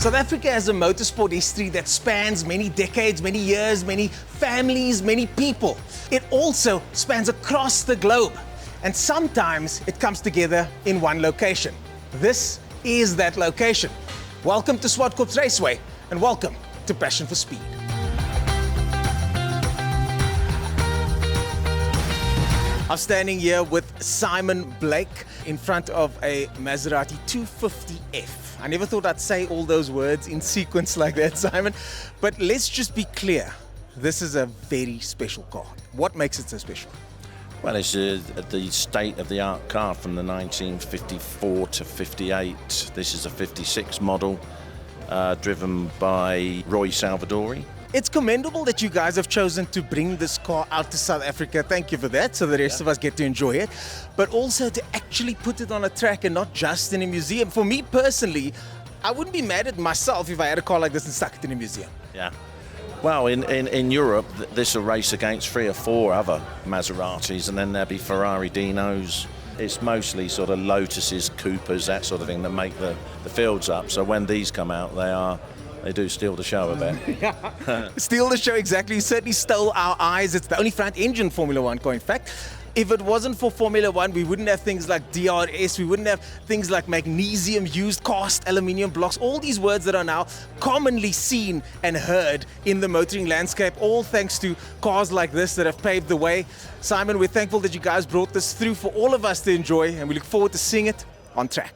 South Africa has a motorsport history that spans many decades, many years, many families, many people. It also spans across the globe, and sometimes it comes together in one location. This is that location. Welcome to Swartkorps Raceway, and welcome to Passion for Speed. I'm standing here with Simon Blake in front of a Maserati 250F. I never thought I'd say all those words in sequence like that, Simon. But let's just be clear. This is a very special car. What makes it so special? Well, it's the state-of-the-art car from the 1954 to 58. This is a 56 model, driven by Roy Salvadori. It's commendable that you guys have chosen to bring this car out to South Africa. Thank you for that, so the rest of us get to enjoy it. But also to actually put it on a track and not just in a museum. For me personally, I wouldn't be mad at myself if I had a car like this and stuck it in a museum. Yeah. Well, in Europe, this will race against 3 or 4 other Maseratis, and then there'll be Ferrari Dinos. It's mostly sort of Lotuses, Coopers, that sort of thing that make the fields up. So when these come out, they do steal the show a bit. Steal the show, exactly. You certainly stole our eyes. It's the only front-engine Formula One car, in fact. If it wasn't for Formula One, we wouldn't have things like DRS, we wouldn't have things like magnesium used, cast aluminium blocks, all these words that are now commonly seen and heard in the motoring landscape, all thanks to cars like this that have paved the way. Simon, we're thankful that you guys brought this through for all of us to enjoy, and we look forward to seeing it on track.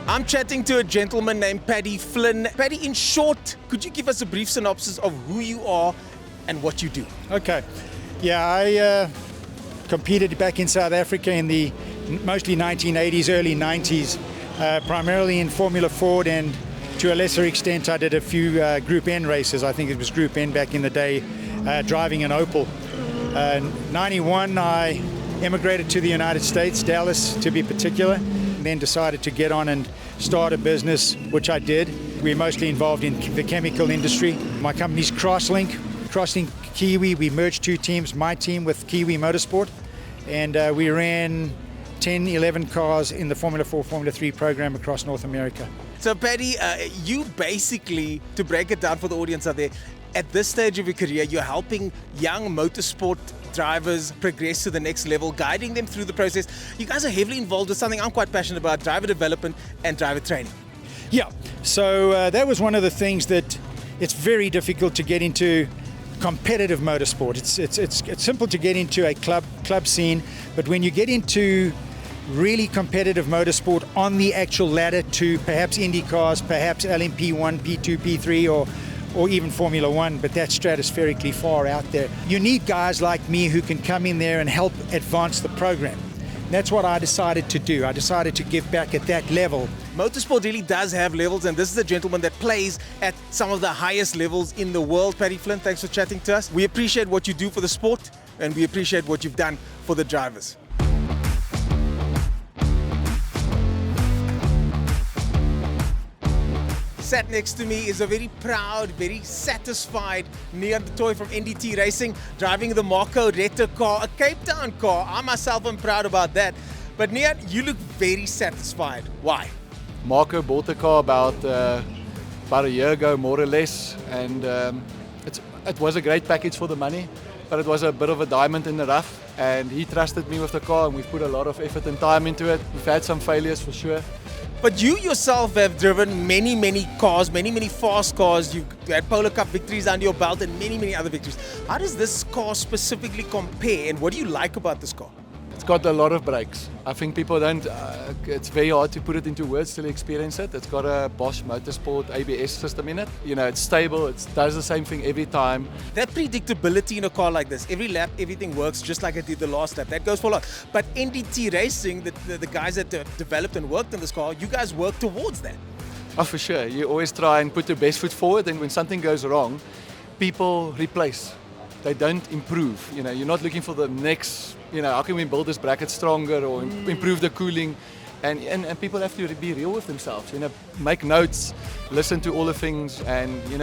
I'm chatting to a gentleman named Patty Flynn. Patty, in short, could you give us a brief synopsis of who you are and what you do? Okay. Yeah, I competed back in South Africa in the mostly 1980s, early 90s, primarily in Formula Ford, and to a lesser extent I did a few Group N races. I think it was Group N back in the day, driving an Opel. In 91 I emigrated to the United States, Dallas to be particular, and then decided to get on and start a business, which I did. We're mostly involved in the chemical industry. My company's Crosslink Kiwi. We merged 2 teams, my team with Kiwi Motorsport, and we ran 10, 11 cars in the Formula 4, Formula 3 program across North America. So Patty, you basically, to break it down for the audience out there, at this stage of your career, you're helping young motorsport drivers progress to the next level, guiding them through the process. You guys are heavily involved with something I'm quite passionate about, driver development and driver training. Yeah, so that was one of the things that it's very difficult to get into competitive motorsport. It's simple to get into a club scene, but when you get into really competitive motorsport on the actual ladder to perhaps Indy cars, perhaps LMP1, P2, P3, or even Formula One, but that's stratospherically far out there. You need guys like me who can come in there and help advance the program. That's what I decided to do. I decided to give back at that level. Motorsport really does have levels, and this is a gentleman that plays at some of the highest levels in the world. Patty Flynn, thanks for chatting to us. We appreciate what you do for the sport, and we appreciate what you've done for the drivers. Sat next to me is a very proud, very satisfied Nian Toy from NDT Racing, driving the Marco Reta car, a Cape Town car. I myself am proud about that. But Nian, you look very satisfied. Why? Marco bought the car about a year ago, more or less, and it was a great package for the money, but it was a bit of a diamond in the rough, and he trusted me with the car, and we've put a lot of effort and time into it. We've had some failures for sure. But you yourself have driven many cars, many fast cars. You've had Polo Cup victories under your belt and many other victories. How does this car specifically compare, and what do you like about this car? It's got a lot of brakes. I think people don't, it's very hard to put it into words till you experience it. It's got a Bosch Motorsport ABS system in it. You know, it's stable, it does the same thing every time. That predictability in a car like this, every lap, everything works just like it did the last lap. That goes for a lot. But NDT Racing, the guys that developed and worked on this car, you guys work towards that. Oh, for sure. You always try and put your best foot forward, and when something goes wrong, people replace. They don't improve. You know, you're not looking for the next, how can we build this bracket stronger or improve the cooling? And people have to be real with themselves, make notes, listen to all the things, and you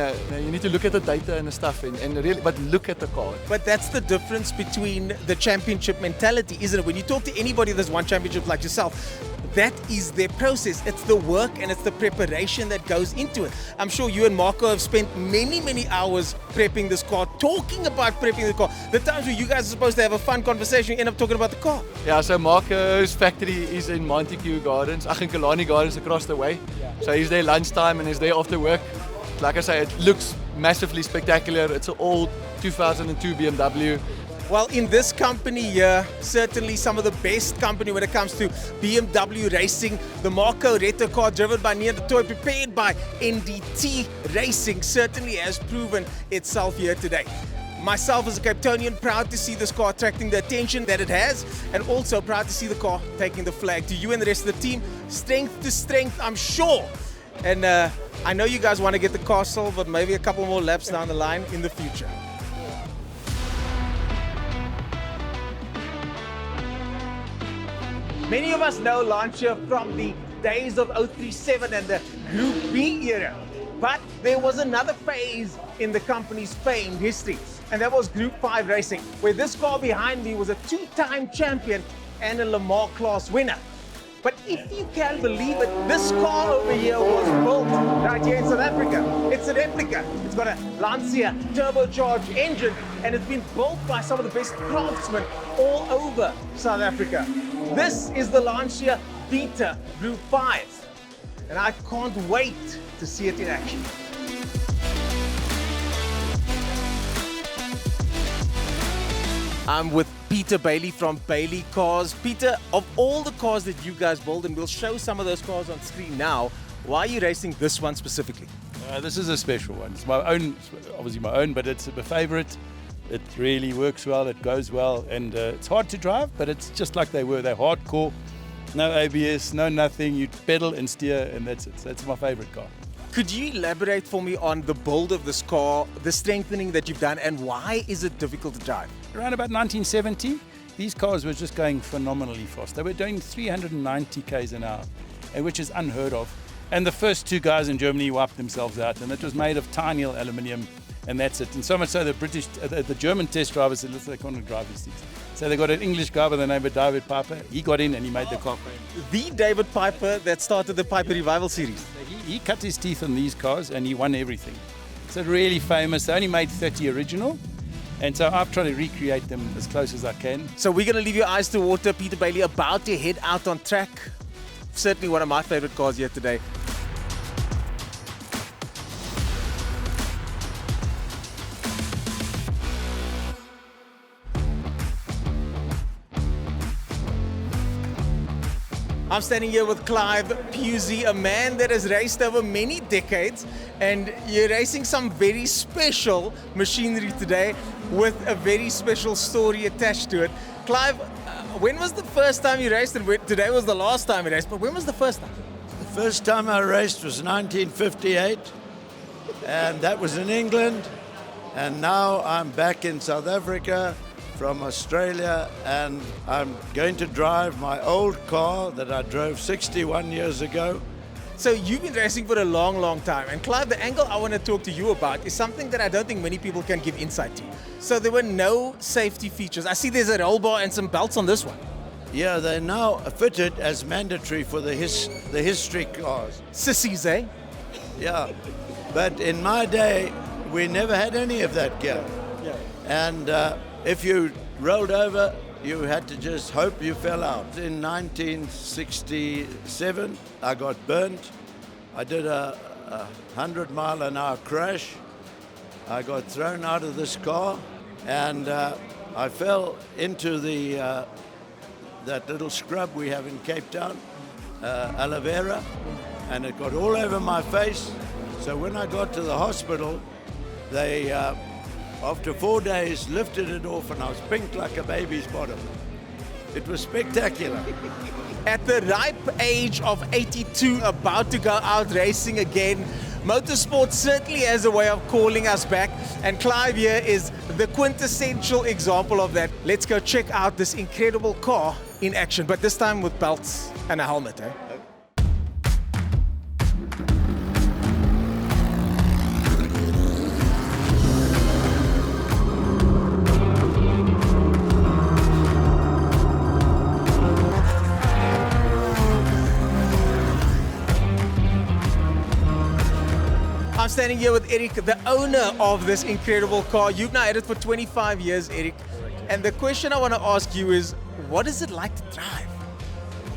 need to look at the data and the stuff, and really, but look at the car. But that's the difference between the championship mentality, isn't it? When you talk to anybody that's won championship like yourself, that is their process. It's the work and it's the preparation that goes into it. I'm sure you and Marco have spent many, many hours prepping this car, talking about prepping the car. The times where you guys are supposed to have a fun conversation, you end up talking about the car. Yeah, so Marco's factory is in Montague Gardens, in Kalani Gardens across the way. Yeah. So he's there lunchtime and he's there after work. Like I say, it looks massively spectacular. It's an old 2002 BMW. Well, in this company here, certainly some of the best company when it comes to BMW racing. The Marco Reta car driven by Neil de Toy, prepared by NDT Racing, certainly has proven itself here today. Myself as a Cape Townian, proud to see this car attracting the attention that it has, and also proud to see the car taking the flag. To you and the rest of the team, strength to strength, I'm sure. And I know you guys want to get the car sold, but maybe a couple more laps down the line in the future. Many of us know Lancia from the days of 037 and the Group B era. But there was another phase in the company's famed history, and that was Group 5 racing, where this car behind me was a two-time champion and a Le Mans class winner. But if you can believe it, this car over here was built right here in South Africa. It's a replica. It's got a Lancia turbocharged engine, and it's been built by some of the best craftsmen all over South Africa. This is the Lancia Beta Group 5, and I can't wait to see it in action. I'm with Peter Bailey from Bailey Cars. Peter, of all the cars that you guys build, and we'll show some of those cars on screen now, why are you racing this one specifically? This is a special one. It's my own, obviously my own, but it's my favorite. It really works well, it goes well, and it's hard to drive, but it's just like they were. They're hardcore, no ABS, no nothing. You pedal and steer, and that's it. That's my favorite car. Could you elaborate for me on the build of this car, the strengthening that you've done, and why is it difficult to drive? Around about 1970, these cars were just going phenomenally fast. They were doing 390 k's an hour, which is unheard of. And the first two guys in Germany wiped themselves out, and it was made of tiny aluminium, and that's it. And so much so the German test drivers said, listen, they can't drive these things. So they got an English guy by the name of David Piper. He got in and he made the car famous. The David Piper that started the Piper Revival series. He cut his teeth on these cars and he won everything. So really famous. They only made 30 original. And so I've tried to recreate them as close as I can. So we're going to leave your eyes to water. Peter Bailey about to head out on track. Certainly one of my favorite cars here today. I'm standing here with Clive Puey, a man that has raced over many decades, and you're racing some very special machinery today with a very special story attached to it. Clive, when was the first time you raced? And today was the last time you raced, but when was the first time? The first time I raced was 1958, and that was in England, and now I'm back in South Africa from Australia, and I'm going to drive my old car that I drove 61 years ago. So you've been racing for a long, long time. And Clive, the angle I want to talk to you about is something that I don't think many people can give insight to. So there were no safety features. I see there's a roll bar and some belts on this one. Yeah, they're now fitted as mandatory for the history cars. Sissies, eh? Yeah, but in my day, we never had any of that gear. Yeah. And if you rolled over, you had to just hope you fell out. In 1967, I got burnt. I did a 100-mile-an-hour crash. I got thrown out of this car, and I fell into that little scrub we have in Cape Town, aloe vera, and it got all over my face. So when I got to the hospital, they after 4 days, lifted it off, and I was pink like a baby's bottom. It was spectacular. At the ripe age of 82, about to go out racing again, Motorsport certainly has a way of calling us back, and Clive here is the quintessential example of that. Let's go check out this incredible car in action, but this time with belts and a helmet. Eh? I'm standing here with Eric, the owner of this incredible car. You've now had it for 25 years, Eric. And the question I want to ask you is, what is it like to drive?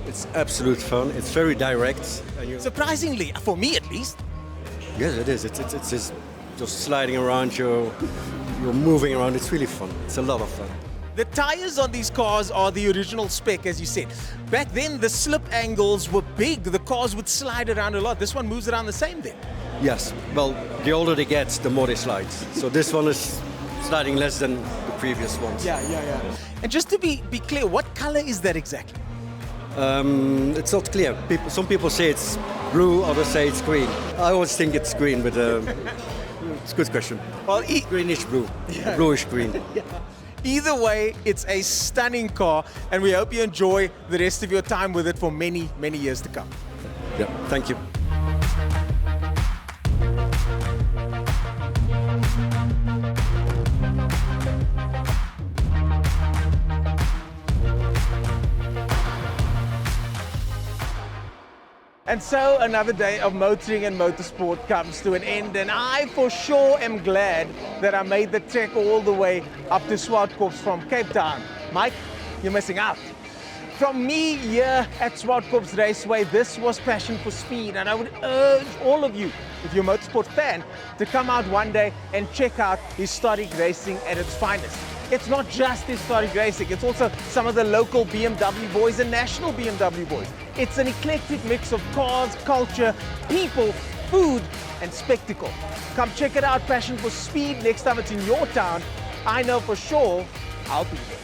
It's absolute fun. It's very direct. And Surprisingly, for me at least. yes, it is. It's just sliding around. You're moving around. It's really fun. It's a lot of fun. The tires on these cars are the original spec, as you said. Back then, the slip angles were big. The cars would slide around a lot. This one moves around the same then. Yes. Well, the older they get, the more they slide. So this one is sliding less than the previous ones. Yeah. And just to be clear, what color is that exactly? It's not clear. Some people say it's blue, others say it's green. I always think it's green, but it's a good question. Well, Greenish blue, bluish green. either way, it's a stunning car, and we hope you enjoy the rest of your time with it for many, many years to come. Yeah, thank you. And so another day of motoring and motorsport comes to an end, and I for sure am glad that I made the trek all the way up to Swartkorps from Cape Town. Mike, you're missing out. From me here at Swartkorps Raceway, this was Passion for Speed, and I would urge all of you, if you're a motorsport fan, to come out one day and check out historic racing at its finest. It's not just historic racing, it's also some of the local BMW boys and national BMW boys. It's an eclectic mix of cars, culture, people, food, and spectacle. Come check it out, Passion for Speed. Next time it's in your town, I know for sure I'll be there.